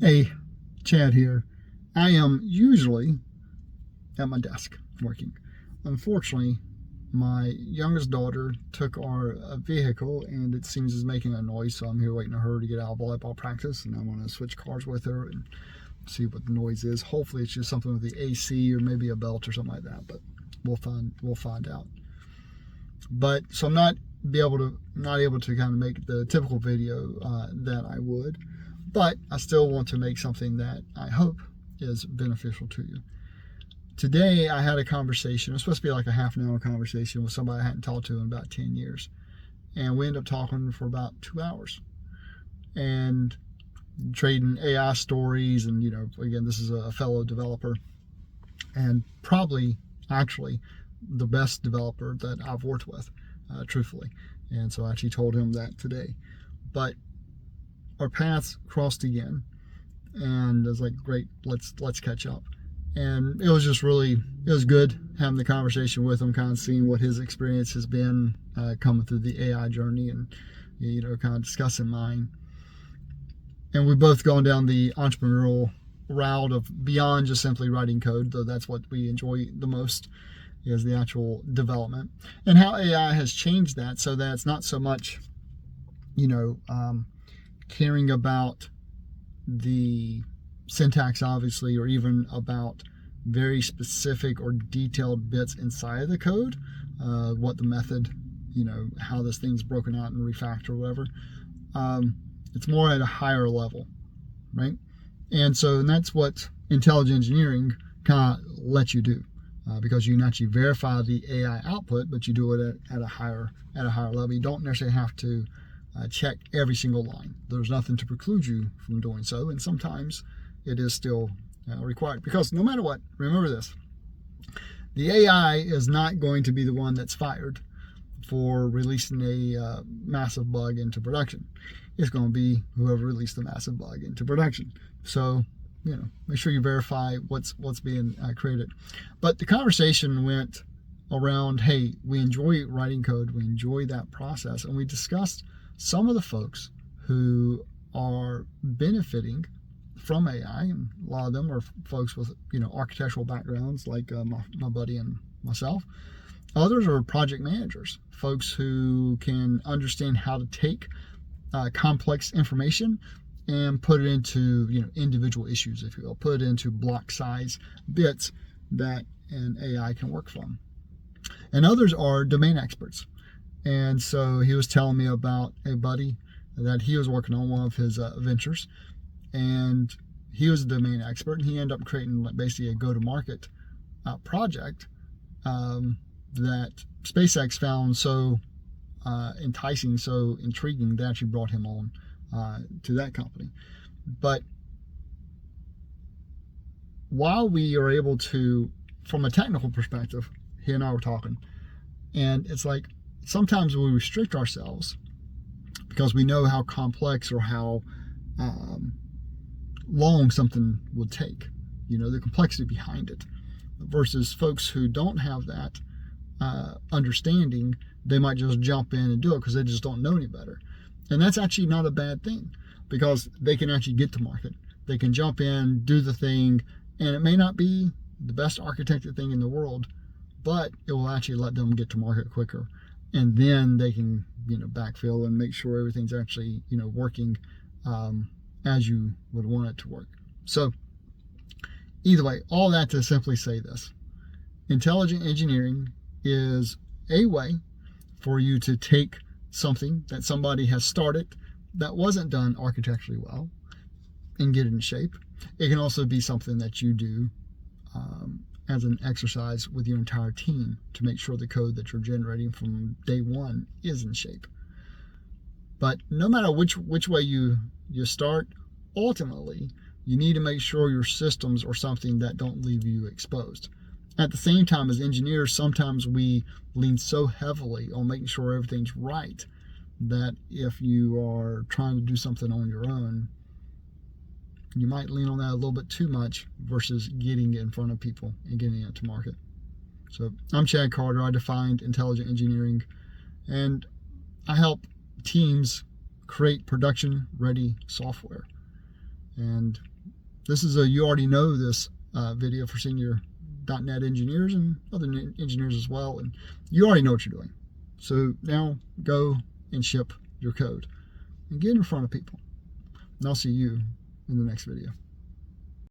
Hey, Chad here. I am usually at my desk working. Unfortunately, my youngest daughter took our vehicle and it seems is making a noise, so I'm here waiting for her to get out of volleyball practice, and I'm going to switch cars with her and see what the noise is. Hopefully it's just something with the AC or maybe a belt or something like that, but we'll find out. But so I'm not able to kind of make the typical video that I would, but I still want to make something that I hope is beneficial to you. Today I had a conversation. It was supposed to be like a half an hour conversation with somebody I hadn't talked to in about 10 years. And we ended up talking for about 2 hours and trading AI stories. And, again, this is a fellow developer and probably actually the best developer that I've worked with, truthfully. And so I actually told him that today. But our paths crossed again, and I was like, great, let's catch up. And it was good having the conversation with him, kind of seeing what his experience has been coming through the AI journey, and kind of discussing mine. And we've both gone down the entrepreneurial route of beyond just simply writing code, though that's what we enjoy the most, is the actual development, and how AI has changed that, so that it's not so much caring about the syntax, obviously, or even about very specific or detailed bits inside of the code, what the method, how this thing's broken out and refactored or whatever. It's more at a higher level, right? And that's what intelligent engineering kind of lets you do, because you can actually verify the AI output, but you do it at a higher level. You don't necessarily have to check every single line. There's nothing to preclude you from doing so, and sometimes it is still required, because no matter what, remember this: the AI is not going to be the one that's fired for releasing a massive bug into production. It's going to be whoever released the massive bug into production. So make sure you verify what's being created. But the conversation went around, hey, we enjoy writing code, we enjoy that process, and we discussed some of the folks who are benefiting from AI, and a lot of them are folks with architectural backgrounds like my buddy and myself. Others are project managers, folks who can understand how to take complex information and put it into individual issues, if you will, put it into block size bits that an AI can work from. And others are domain experts. And so he was telling me about a buddy that he was working on, one of his ventures, and he was a domain expert, and he ended up creating basically a go-to-market project that SpaceX found so enticing, so intriguing, that actually brought him on to that company. But while we are able to, from a technical perspective, he and I were talking, and it's like sometimes we restrict ourselves because we know how complex or how long something would take, the complexity behind it, versus folks who don't have that understanding. They might just jump in and do it because they just don't know any better. And that's actually not a bad thing, because they can actually get to market. They can jump in, do the thing, and it may not be the best architected thing in the world, but it will actually let them get to market quicker. And then they can, backfill and make sure everything's actually, working as you would want it to work. So either way, all that to simply say this: intelligent engineering is a way for you to take something that somebody has started that wasn't done architecturally well and get it in shape. It can also be something that you do as an exercise with your entire team to make sure the code that you're generating from day one is in shape. But no matter which way you start, ultimately you need to make sure your systems are something that don't leave you exposed. At the same time, as engineers, sometimes we lean so heavily on making sure everything's right that if you are trying to do something on your own, you might lean on that a little bit too much versus getting it in front of people and getting it to market. So I'm Chad Carter. I defined intelligent engineering, and I help teams create production-ready software. And this is you already know this video for senior .NET engineers and other engineers as well, and you already know what you're doing. So now go and ship your code and get in front of people. And I'll see you in the next video.